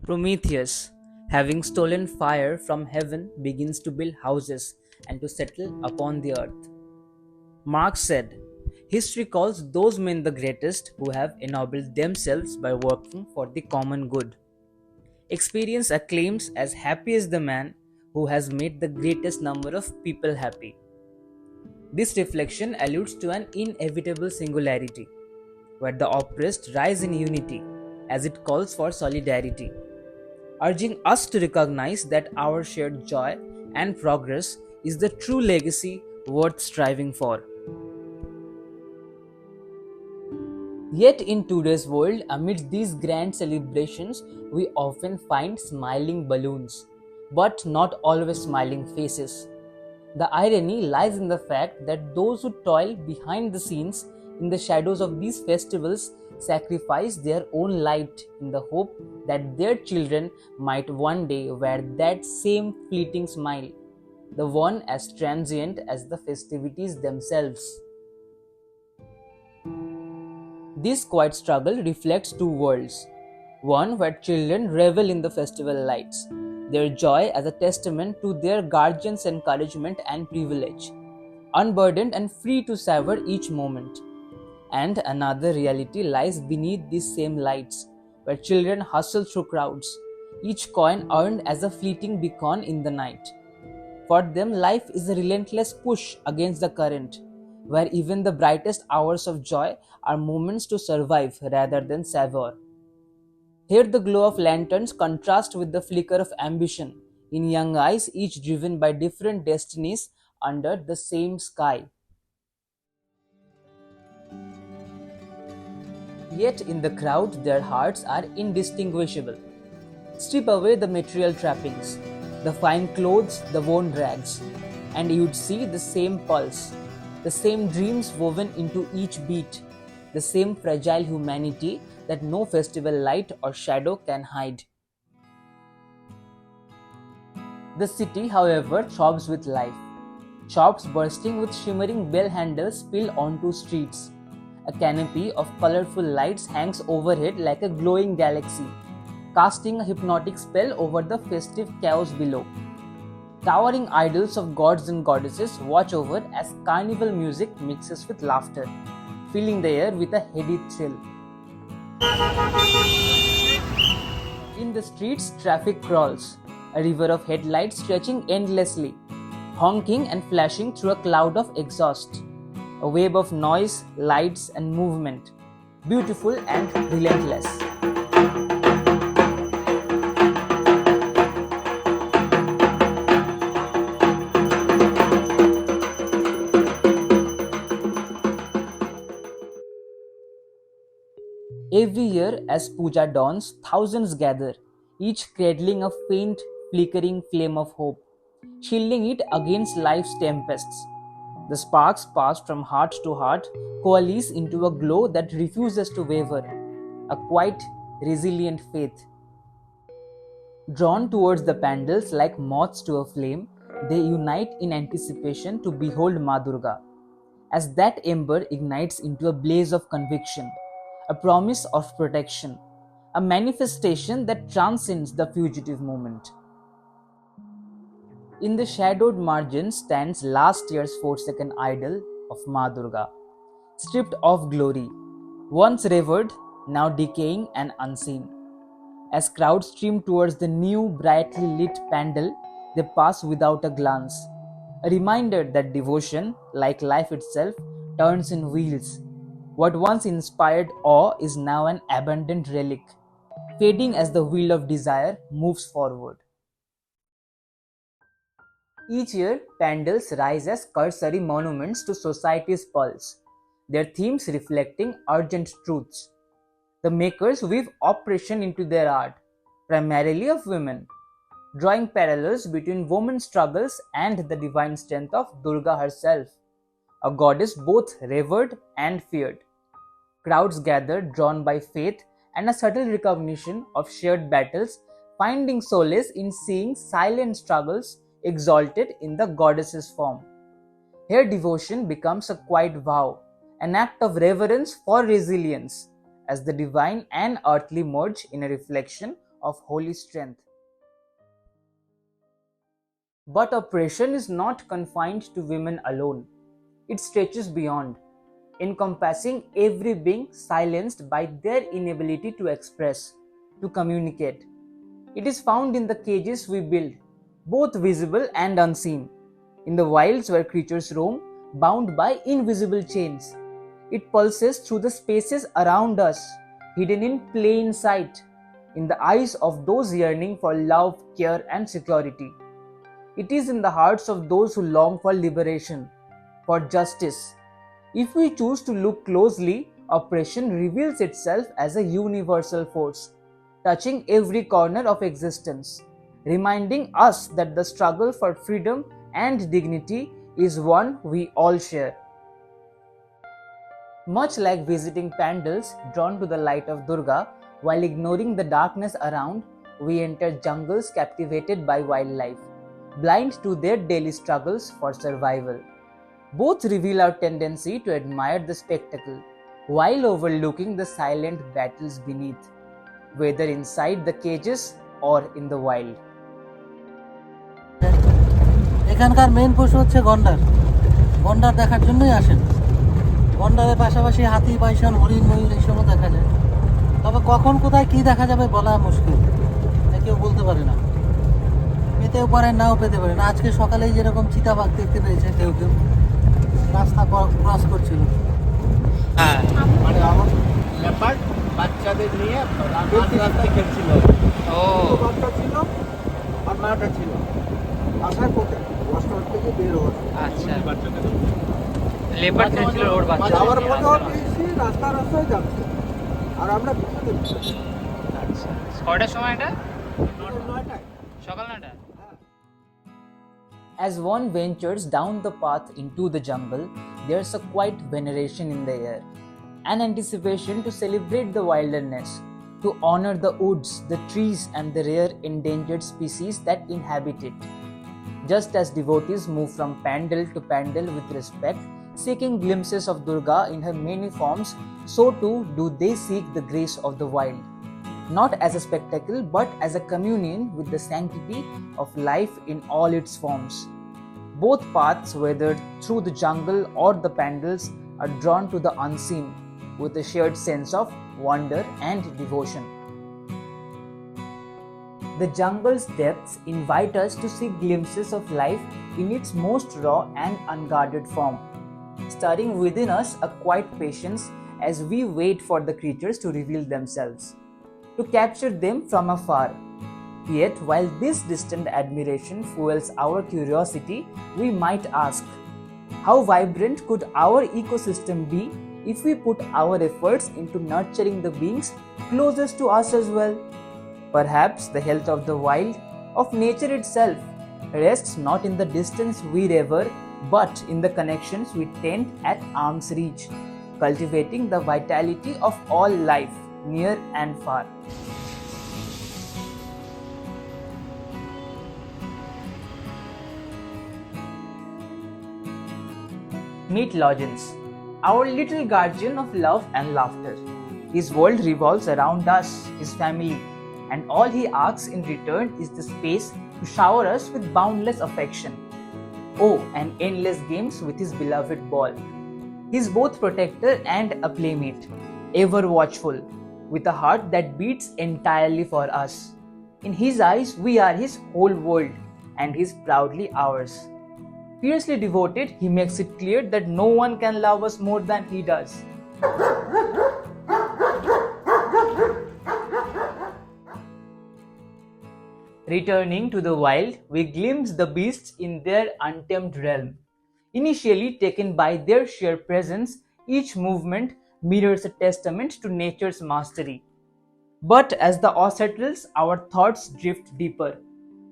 Prometheus, having stolen fire from heaven, begins to build houses and to settle upon the earth. Marx said, "History calls those men the greatest who have ennobled themselves by working for the common good." Experience acclaims as happy as the man who has made the greatest number of people happy. This reflection alludes to an inevitable singularity, where the oppressed rise in unity, as it calls for solidarity, urging us to recognize that our shared joy and progress is the true legacy worth striving for. Yet, in today's world, amidst these grand celebrations, we often find smiling balloons, but not always smiling faces. The irony lies in the fact that those who toil behind the scenes in the shadows of these festivals sacrifice their own light in the hope that their children might one day wear that same fleeting smile, the one as transient as the festivities themselves. This quiet struggle reflects two worlds. One where children revel in the festival lights, their joy as a testament to their guardians' encouragement and privilege, unburdened and free to savor each moment. And another reality lies beneath these same lights, where children hustle through crowds, each coin earned as a fleeting beacon in the night. For them, life is a relentless push against the current, where even the brightest hours of joy are moments to survive rather than savor. Here, the glow of lanterns contrasts with the flicker of ambition in young eyes, each driven by different destinies under the same sky. Yet, in the crowd, their hearts are indistinguishable. Strip away the material trappings, the fine clothes, the worn rags, and you'd see the same pulse, the same dreams woven into each beat, the same fragile humanity that no festival light or shadow can hide. The city, however, throbs with life. Shops bursting with shimmering bell handles spill onto streets. A canopy of colorful lights hangs overhead like a glowing galaxy, casting a hypnotic spell over the festive chaos below. Towering idols of gods and goddesses watch over as carnival music mixes with laughter, filling the air with a heady thrill. In the streets, traffic crawls, a river of headlights stretching endlessly, honking and flashing through a cloud of exhaust. A web of noise, lights, and movement, beautiful and relentless. Every year, as puja dawns, thousands gather, each cradling a faint, flickering flame of hope, shielding it against life's tempests. The sparks passed from heart to heart coalesce into a glow that refuses to waver, a quiet, resilient faith. Drawn towards the pandals like moths to a flame, they unite in anticipation to behold Ma Durga, as that ember ignites into a blaze of conviction, a promise of protection, a manifestation that transcends the fugitive moment. In the shadowed margin stands last year's forsaken idol of Ma Durga, stripped of glory, once revered, now decaying and unseen. As crowds stream towards the new brightly lit pandal, they pass without a glance, a reminder that devotion, like life itself, turns in wheels. What once inspired awe is now an abandoned relic, fading as the wheel of desire moves forward. Each year, pandals rise as cursory monuments to society's pulse, their themes reflecting urgent truths. The makers weave oppression into their art, primarily of women, drawing parallels between women's struggles and the divine strength of Durga herself, a goddess both revered and feared. Crowds gather, drawn by faith and a subtle recognition of shared battles, finding solace in seeing silent struggles exalted in the goddess's form. Here, devotion becomes a quiet vow, an act of reverence for resilience, as the divine and earthly merge in a reflection of holy strength. But oppression is not confined to women alone. It stretches beyond, encompassing every being silenced by their inability to express, to communicate. It is found in the cages we build, both visible and unseen, in the wilds where creatures roam, bound by invisible chains. It pulses through the spaces around us, hidden in plain sight, in the eyes of those yearning for love, care, and security. It is in the hearts of those who long for liberation, for justice. If we choose to look closely, oppression reveals itself as a universal force, touching every corner of existence, reminding us that the struggle for freedom and dignity is one we all share. Much like visiting pandals drawn to the light of Durga, while ignoring the darkness around, we enter jungles captivated by wildlife, blind to their daily struggles for survival. Both reveal our tendency to admire the spectacle, while overlooking the silent battles beneath, whether inside the cages or in the wild. এখানকার main পশু হচ্ছে গন্ডার। গন্ডার দেখার জন্যই আসেন। গন্ডারের পাশাপাশি হাতি, বাইসন, হরিণ, ময়ূর এইসবও দেখা যায়। তবে কখন কোথায় কি দেখা যাবে বলা মুশকিল, কেউ বলতে পারে না। পেতেও পারে, নাও পেতে পারে না। আজকে সকালেই যেরকম চিতাবাঘ দেখতে পেয়েছে কেউ কেউ, রাস্তা ক্রস করছিল। হ্যাঁ, মানে আমার লেপার্ড বাচ্চাদের নিয়ে রাস্তায় খেলছিল। ও বাচ্চা ছিল আর মাটা ছিল আসার পথে রাস্তার থেকে বের হওয়ার। আচ্ছা, লেপার্ড খেলছিল ওর বাচ্চা যাওয়ার পথে রাস্তায় যাচ্ছে আর আমরা পিছনে। আচ্ছা, কয়টার সময় এটা? 9টায়, সকাল 9টায়। As one ventures down the path into the jungle, there's a quiet veneration in the air, an anticipation to celebrate the wilderness, to honor the woods, the trees, and the rare endangered species that inhabit it. Just as devotees move from pandal to pandal with respect, seeking glimpses of Durga in her many forms, so too do they seek the grace of the wild, not as a spectacle but as a communion with the sanctity of life in all its forms. Both paths, whether through the jungle or the pandals, are drawn to the unseen with a shared sense of wonder and devotion. The jungle's depths invite us to see glimpses of life in its most raw and unguarded form, stirring within us a quiet patience as we wait for the creatures to reveal themselves, to capture them from afar. Yet, while this distant admiration fuels our curiosity, we might ask, how vibrant could our ecosystem be if we put our efforts into nurturing the beings closest to us as well? Perhaps the health of the wild, of nature itself, rests not in the distance we revere, but in the connections we tend at arm's reach, cultivating the vitality of all life, near and far. Meet Logins, our little guardian of love and laughter. His world revolves around us, his family, and all he asks in return is the space to shower us with boundless affection. Oh, and endless games with his beloved ball. He is both protector and a playmate, ever watchful, with a heart that beats entirely for us. In his eyes, we are his whole world, and he is proudly ours. Fiercely devoted, he makes it clear that no one can love us more than he does. Returning to the wild, we glimpse the beasts in their untamed realm. Initially taken by their sheer presence, each movement mirrors a testament to nature's mastery. But as the awe settles, our thoughts drift deeper,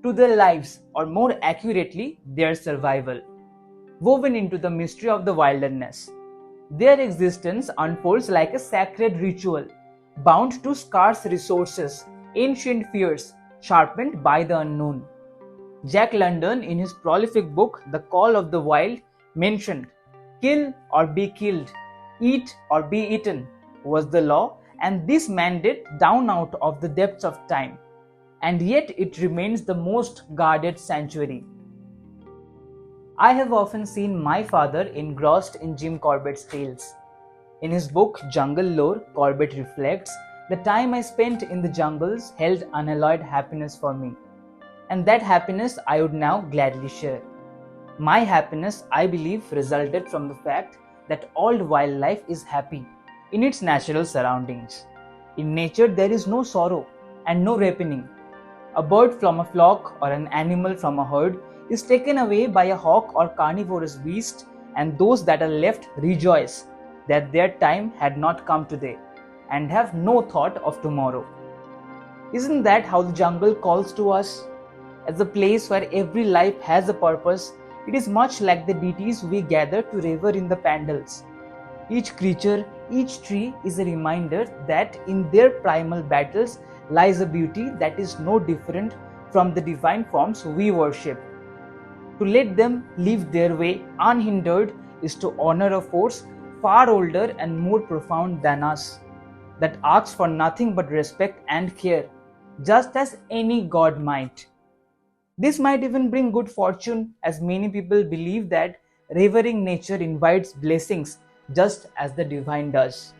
to their lives, or more accurately, their survival. Woven into the mystery of the wilderness, their existence unfolds like a sacred ritual, bound to scarce resources, ancient fears, sharpened by the unknown. Jack London, in his prolific book The Call of the Wild, mentioned, "Kill or be killed, eat or be eaten," was the law, and this mandate down out of the depths of time, and yet it remains the most guarded sanctuary. I have often seen my father engrossed in Jim Corbett's tales. In his book Jungle Lore, Corbett reflects, "The time I spent in the jungles held unalloyed happiness for me, and that happiness I would now gladly share. My happiness, I believe, resulted from the fact that all wildlife is happy in its natural surroundings. In nature, there is no sorrow and no repining. A bird from a flock or an animal from a herd is taken away by a hawk or carnivorous beast, and those that are left rejoice that their time had not come today and have no thought of tomorrow." Isn't that how the jungle calls to us? As a place where every life has a purpose, it is much like the deities we gather to rever in the pandals. Each creature, each tree is a reminder that in their primal battles lies a beauty that is no different from the divine forms we worship. To let them live their way unhindered is to honor a force far older and more profound than us, that asks for nothing but respect and care, just as any god might. This might even bring good fortune, as many people believe that revering nature invites blessings just as the divine does.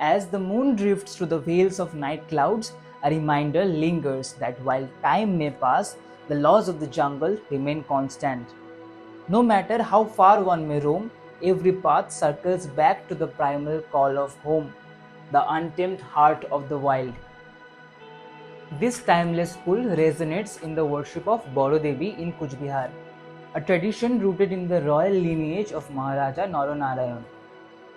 As the moon drifts through the veils of night clouds, a reminder lingers that while time may pass, the laws of the jungle remain constant. No matter how far one may roam, every path circles back to the primal call of home, the untamed heart of the wild. This timeless pull resonates in the worship of Boro Devi in Kuch Bihar, a tradition rooted in the royal lineage of Maharaja Naranarayan.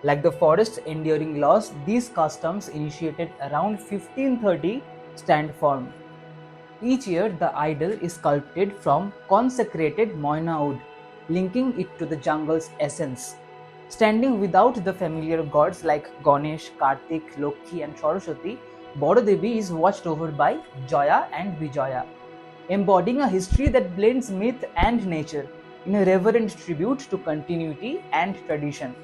Like the forest's enduring laws, these customs, initiated around 1530, stand firm. Each year, the idol is sculpted from consecrated moina wood, linking it to the jungle's essence. Standing without the familiar gods like Ganesh, Kartik, Lokhi, and Saraswati, Boro Devi is watched over by Jaya and Vijaya, embodying a history that blends myth and nature in a reverent tribute to continuity and tradition.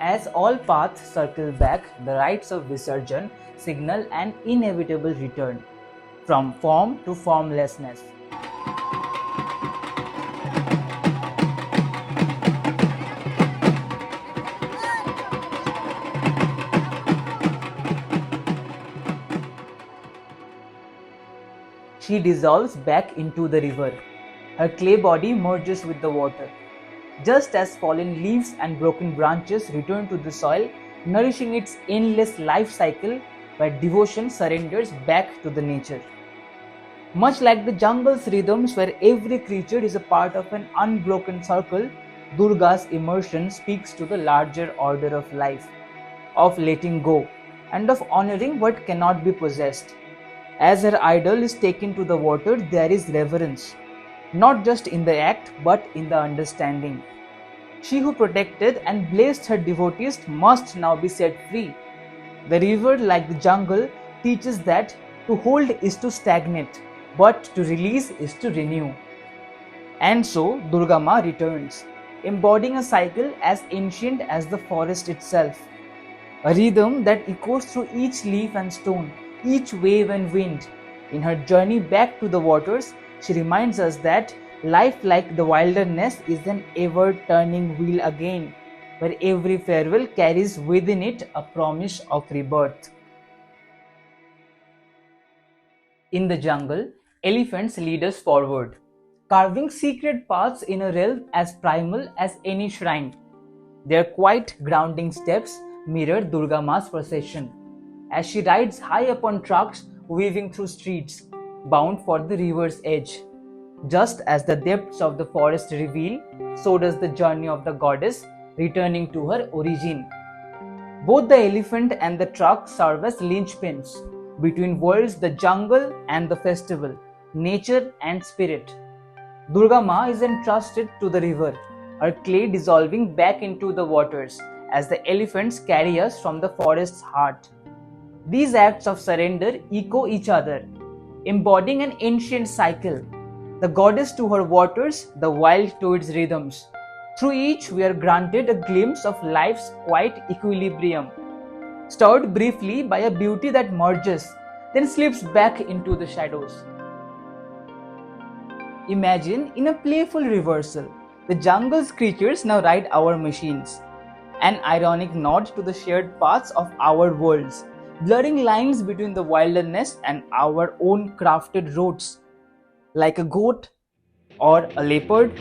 As all paths circle back, the rites of Visarjan signal an inevitable return from form to formlessness. She dissolves back into the river. Her clay body merges with the water. Just as fallen leaves and broken branches return to the soil, nourishing its endless life cycle, where devotion surrenders back to the nature. Much like the jungle's rhythms, where every creature is a part of an unbroken circle, Durga's immersion speaks to the larger order of life, of letting go, and of honoring what cannot be possessed. As her idol is taken to the water, there is reverence, not just in the act but in the understanding. She who protected and blessed her devotees must now be set free. The river, like the jungle, teaches that to hold is to stagnate, but to release is to renew. And so Durga Ma returns, embodying a cycle as ancient as the forest itself, a rhythm that echoes through each leaf and stone, each wave and wind. In her journey back to the waters, she reminds us that life, like the wilderness, is an ever-turning wheel again, where every farewell carries within it a promise of rebirth. In the jungle, elephants lead us forward, carving secret paths in a realm as primal as any shrine. Their quiet, grounding steps mirror Durga Ma's procession, as she rides high upon trucks weaving through streets, bound for the river's edge. Just as the depths of the forest reveal, so does the journey of the goddess, returning to her origin. Both the elephant and the truck serve as linchpins between worlds, the jungle and the festival, nature and spirit. Durga Ma is entrusted to the river, her clay dissolving back into the waters as the elephants carry us from the forest's heart. These acts of surrender echo each other, embodying an ancient cycle, the goddess to her waters, the wild to its rhythms. Through each, we are granted a glimpse of life's quiet equilibrium. stirred briefly by a beauty that merges, then slips back into the shadows. Imagine in a playful reversal, the jungle's creatures now ride our machines. An ironic nod to the shared paths of our worlds, blurring lines between the wilderness and our own crafted roads. Like a goat or a leopard.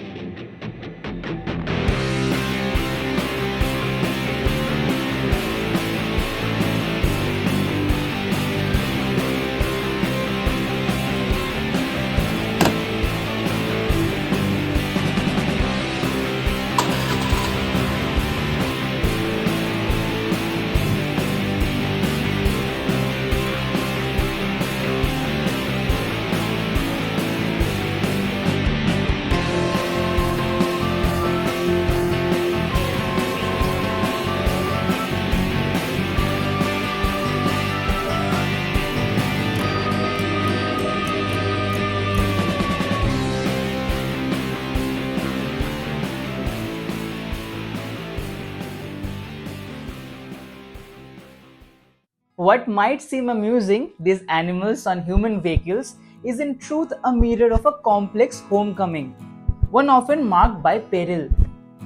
What might seem amusing, these animals on human vehicles, is in truth a mirror of a complex homecoming, one often marked by peril.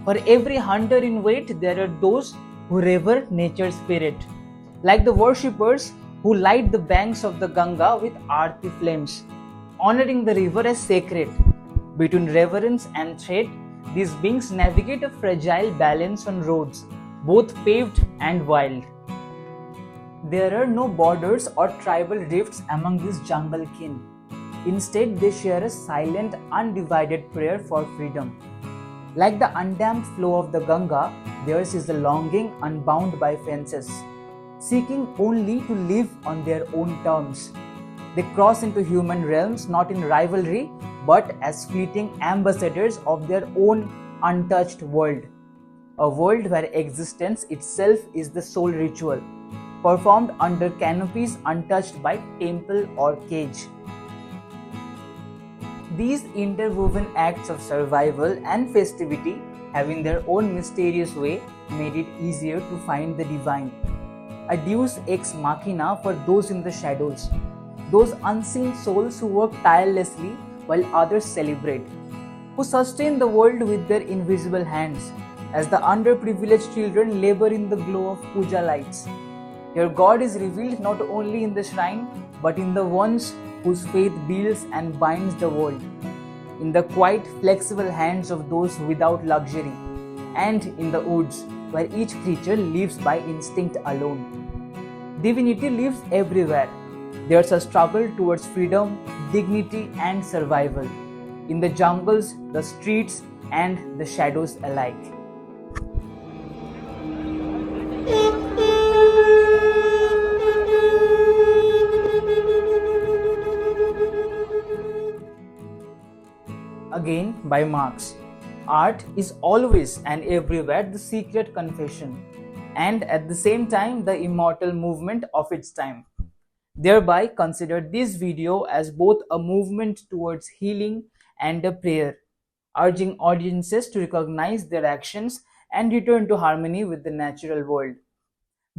For every hunter in wait, there are those who revere nature's spirit, like the worshippers who light the banks of the Ganga with aarti flames, honoring the river as sacred. Between reverence and threat, these beings navigate a fragile balance on roads, both paved and wild. There are no borders or tribal rifts among these jungle kin. Instead, they share a silent, undivided prayer for freedom. Like the undammed flow of the Ganga, theirs is a longing unbound by fences, seeking only to live on their own terms. They cross into human realms not in rivalry, but as fleeting ambassadors of their own untouched world. A world where existence itself is the sole ritual, performed under canopies untouched by temple or cage. These interwoven acts of survival and festivity have in their own mysterious way made it easier to find the divine. A deus ex machina for those in the shadows, those unseen souls who work tirelessly while others celebrate, who sustain the world with their invisible hands, as the underprivileged children labor in the glow of puja lights. Your God is revealed not only in the shrine, but in the ones whose faith builds and binds the world, in the quiet, flexible hands of those without luxury, and in the woods, where each creature lives by instinct alone. Divinity lives everywhere. There's a struggle towards freedom, dignity, and survival, in the jungles, the streets, and the shadows alike. Again, by Marx, art is always and everywhere the secret confession, and at the same time the immortal movement of its time. Thereby, consider this video as both a movement towards healing and a prayer, urging audiences to recognize their actions and return to harmony with the natural world.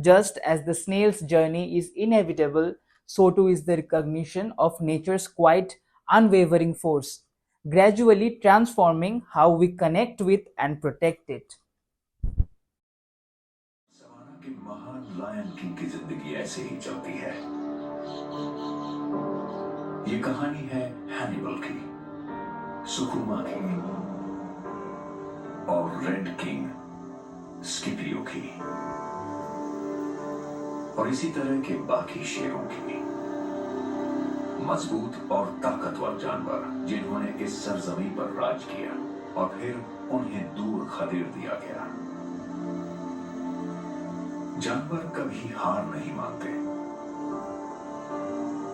Just as the snail's journey is inevitable, so too is the recognition of nature's quiet, unwavering force, gradually transforming how we connect with and protect it. Savanna के महान lion king की जिंदगी ऐसे ही चलती है। ये कहानी है हैनिबल की, सुकुमा की और रेड किंग स्किपियो की, और इसी तरह के बाकी शेरों की। मजबूत और ताकतवर जानवर जिन्होंने इस सरजमीन पर राज किया और फिर उन्हें दूर खदेड़ दिया गया। जानवर कभी हार नहीं मानते,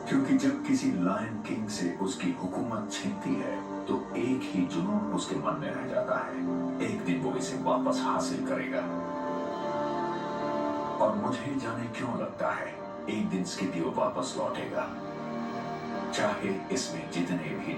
क्योंकि जब किसी लायन किंग से उसकी हुकूमत छीनती है तो एक ही जुनून उसके मन में रह जाता है, एक दिन वो इसे वापस हासिल करेगा। और मुझे जाने क्यों लगता है एक दिन स्किपियो वापस लौटेगा, चाहे इसमें जितने भी